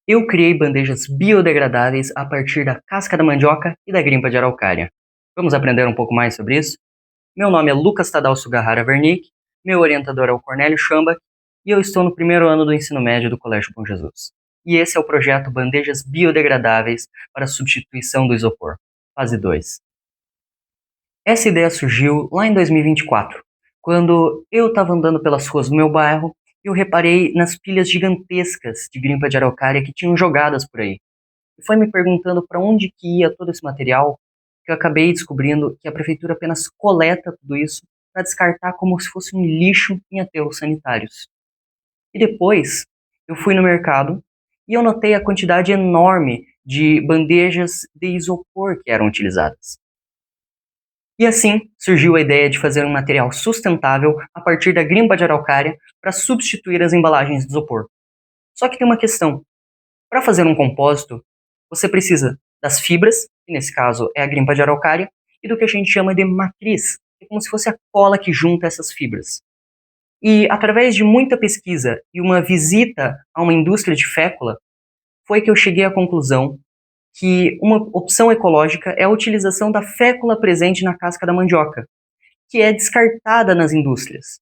Eu criei bandejas biodegradáveis a partir da casca da mandioca e da grimpa de araucária. Vamos aprender um pouco mais sobre isso? Meu nome é Lucas Tadal Sugahara Wernick, meu orientador é o Cornélio Chambach e eu estou no primeiro ano do ensino médio do Colégio Bom Jesus. E esse é o projeto Bandejas Biodegradáveis para a Substituição do Isopor, fase 2. Essa ideia surgiu lá em 2024, quando eu estava andando pelas ruas do meu bairro e eu reparei nas pilhas gigantescas de grimpa de araucária que tinham jogadas por aí. E foi me perguntando para onde que ia todo esse material que eu acabei descobrindo que a prefeitura apenas coleta tudo isso para descartar como se fosse um lixo em aterros sanitários. E depois eu fui no mercado e eu notei a quantidade enorme de bandejas de isopor que eram utilizadas. E assim surgiu a ideia de fazer um material sustentável a partir da grimpa de araucária para substituir as embalagens de isopor. Só que tem uma questão: para fazer um compósito, você precisa das fibras, que nesse caso é a grimpa de araucária, e do que a gente chama de matriz, que é como se fosse a cola que junta essas fibras. E através de muita pesquisa e uma visita a uma indústria de fécula, foi que eu cheguei à conclusão que uma opção ecológica é a utilização da fécula presente na casca da mandioca, que é descartada nas indústrias.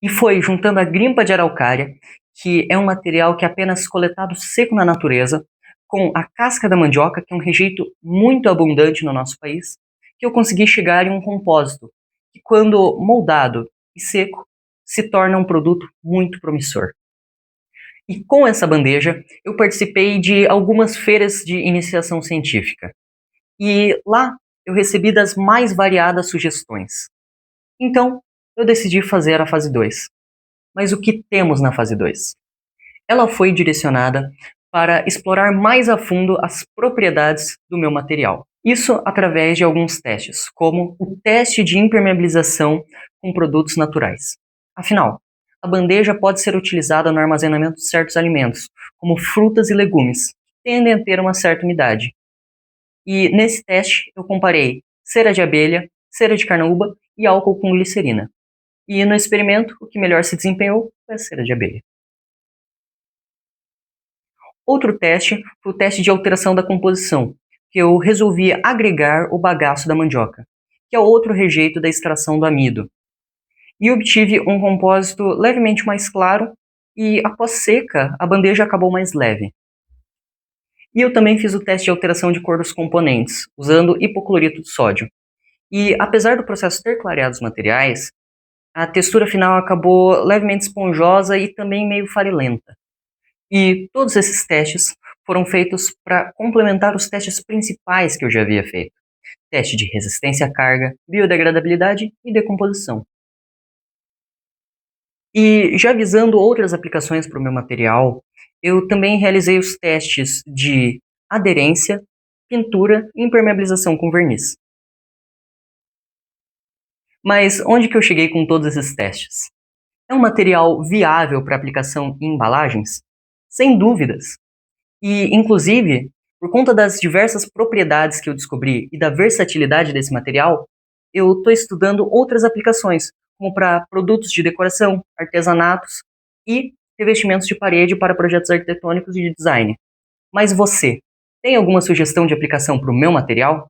E foi juntando a grimpa de araucária, que é um material que é apenas coletado seco na natureza, com a casca da mandioca, que é um rejeito muito abundante no nosso país, que eu consegui chegar em um compósito, que quando moldado e seco, se torna um produto muito promissor. E com essa bandeja, eu participei de algumas feiras de iniciação científica. E lá eu recebi das mais variadas sugestões. Então, eu decidi fazer a fase 2. Mas o que temos na fase 2? Ela foi direcionada para explorar mais a fundo as propriedades do meu material. Isso através de alguns testes, como o teste de impermeabilização com produtos naturais. Afinal, a bandeja pode ser utilizada no armazenamento de certos alimentos, como frutas e legumes, que tendem a ter uma certa umidade. E nesse teste eu comparei cera de abelha, cera de carnaúba e álcool com glicerina. E no experimento, o que melhor se desempenhou foi a cera de abelha. Outro teste foi o teste de alteração da composição, que eu resolvi agregar o bagaço da mandioca, que é outro rejeito da extração do amido. E obtive um compósito levemente mais claro e, após seca, a bandeja acabou mais leve. E eu também fiz o teste de alteração de cor dos componentes, usando hipoclorito de sódio. E, apesar do processo ter clareado os materiais, a textura final acabou levemente esponjosa e também meio farelenta. E todos esses testes foram feitos para complementar os testes principais que eu já havia feito. Teste de resistência à carga, biodegradabilidade e decomposição. E já visando outras aplicações para o meu material, eu também realizei os testes de aderência, pintura e impermeabilização com verniz. Mas onde que eu cheguei com todos esses testes? É um material viável para aplicação em embalagens? Sem dúvidas. E, inclusive, por conta das diversas propriedades que eu descobri e da versatilidade desse material, eu estou estudando outras aplicações, como para produtos de decoração, artesanatos e revestimentos de parede para projetos arquitetônicos e de design. Mas você, tem alguma sugestão de aplicação para o meu material?